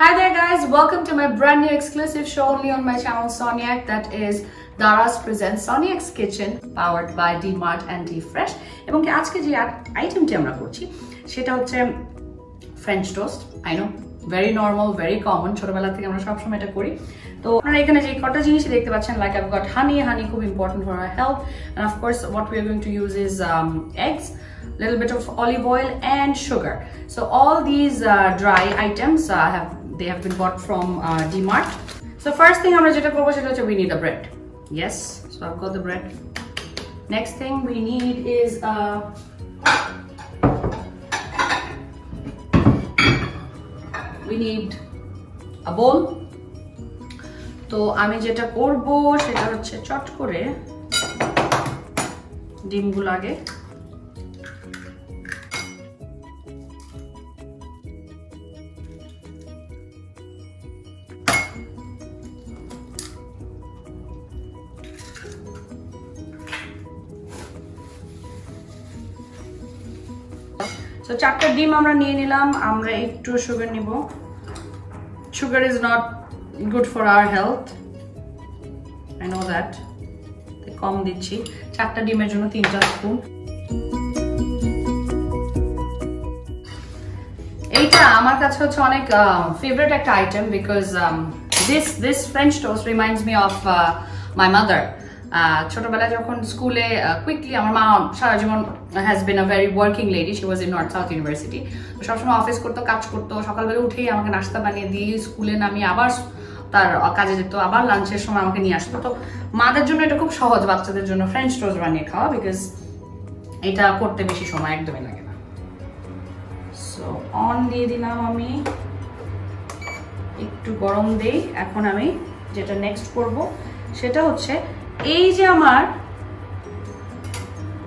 Hi there guys, welcome to my brand new exclusive show only on my channel Soniac, that is Daraz presents Soniac's Kitchen powered by dmart and Fresh. এবং কি আজকে যে আইটেমটি আমরা করছি সেটা হচ্ছে French toast. I know very normal, very common, ছোটবেলা থেকে আমরা সবসময় এটা করি। তো আপনারা এখানে যে কটা জিনিস দেখতে পাচ্ছেন, লাইক I've got honey খুব important for our health, and of course what we are going to use is eggs, little bit of olive oil and sugar. So all these dry items they have been bought from dmart. So first thing আমরা যেটা করব সেটা হচ্ছে we need a bread. Yes, so I've got the bread. Next thing we need is we need a bowl. তো আমি যেটা করব সেটা হচ্ছে চট করে ডিমগুলো আগে So চারটা ডিম আমরা নিয়ে নিলাম। আমরা একটু সুগার নিব। Sugar is not good for our health, I know that. কম দিচ্ছি, চারটা ডিমের জন্য 3 স্পুন। এইটা আমার কাছে হচ্ছে অনেক ফেভারিট একটা item, because this French toast reminds me of my mother. ছোটবেলায় যখন স্কুলে কুইকলি, আমার মা সারা জীবন has been a very working lady, she was in North South University. সবসময় অফিস করতো, কাজ করতো, সকালবেলা উঠেই আমাকে নাস্তা বানিয়ে দিয়ে স্কুলে নামিয়ে আবার তার কাজে যেত, আবার লাঞ্চের সময় আমাকে নিয়ে আসতো। তো মাদের জন্য এটা খুব সহজ, বাচ্চাদের জন্য ফ্রেঞ্চ টোস্ট বানিয়ে খাওয়া, বিকজ এটা করতে বেশি সময় একদমই লাগে না। সো অন দিয়ে দিলাম, আমি একটু গরম দেই। এখন আমি যেটা নেক্সট করব সেটা হচ্ছে, এই যে আমার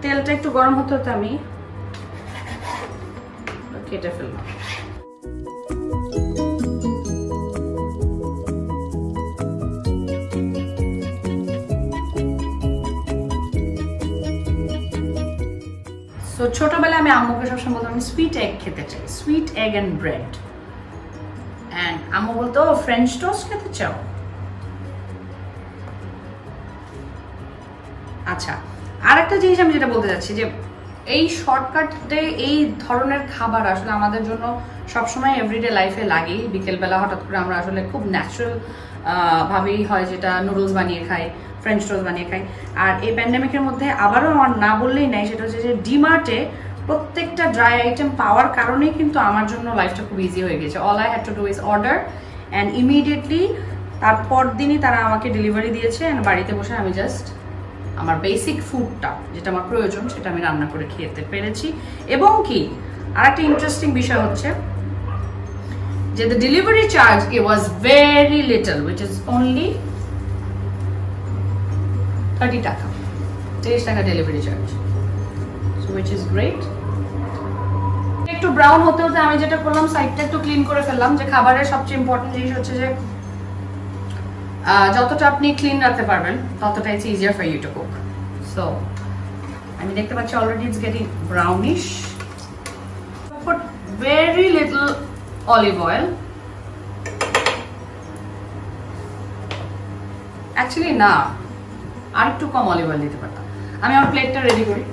তেলটা একটু গরম হতে হতে আমি কেটে ফেললাম। সো ছোটবেলায় আমি আম্মুকে সবসময় বলতাম আমি সুইট এগ খেতে চাই, sweet egg and bread, and আম্মু বলতো ফ্রেঞ্চ টোস্ট খেতে চাও। আচ্ছা, আর একটা জিনিস আমি যেটা বলতে চাচ্ছি, যে এই শর্টকাটে এই ধরনের খাবার আসলে আমাদের জন্য সবসময় এভরিডে লাইফে লাগে। বিকেলবেলা হঠাৎ করে আমরা আসলে খুব ন্যাচারাল ভাবেই হয় যেটা নুডলস বানিয়ে খাই, ফ্রেঞ্চ টোস্ট বানিয়ে খাই। আর এই প্যান্ডেমিকের মধ্যে আবারও আমার না বললেই নাই, সেটা হচ্ছে যে ডিমার্টে প্রত্যেকটা ড্রাই আইটেম পাওয়ার কারণেই কিন্তু আমার জন্য লাইফটা খুব ইজি হয়ে গেছে। All I had to do is order, and immediately তারপর দিনই তারা আমাকে ডেলিভারি দিয়েছে, অ্যান্ড বাড়িতে বসে আমি জাস্ট আমার বেসিক ফুডটা যেটা আমার প্রয়োজন সেটা আমি রান্না করে খেতে পেরেছি। এবং কি আর একটা ইন্টারেস্টিং বিষয় হচ্ছে যে the delivery charge, it was very little, which is only 30 টাকা, 30 টাকা delivery charge, so which is great. একটু ব্রাউন হতে হতে আমি যেটা করলাম, সাইডটা একটু ক্লিন করে ফেললাম। যে খাবারের সবচেয়ে ইম্পর্টেন্ট জিনিস হচ্ছে যে যতটা আপনি ক্লিন রাখতে পারবেন ততটা it's easier for you to cook. So আমি দেখতে পাচ্ছি already it's getting brownish. Put very little olive oil, actually না, আর একটু কম অলিভ অয়েল দিতে পারতাম। আমি আমার প্লেটটা রেডি করি।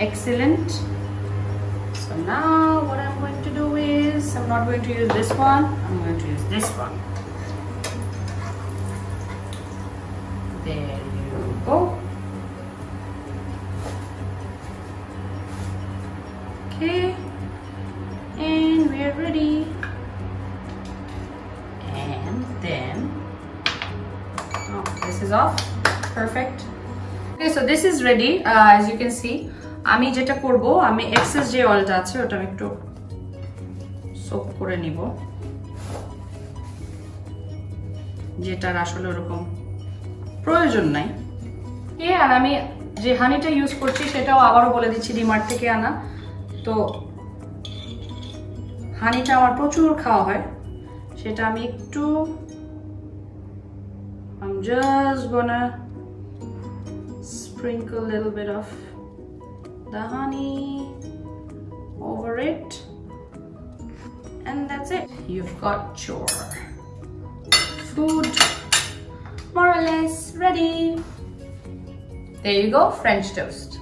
Excellent. So now what I'm going to do is, I'm not going to use this one, I'm going to use this one. There you go. Okay, and we're ready. And then, oh, this is off. Perfect. Okay, so this is ready. As you can see, আমি যেটা করব, আমি access যে অয়েলটা আছে ওটা আমি একটু সোক করে নিব, যেটার আসলে ওরকম প্রয়োজন নাই। আর আমি যে হানিটা ইউজ করছি সেটাও আবারও বলে দিচ্ছি, ডিমার্ট থেকে আনা। তো হানিটা আমার প্রচুর খাওয়া হয়, সেটা আমি একটু I'm just gonna sprinkle a little bit of the honey over it, and that's it. You've got your food more or less ready. There you go, French toast.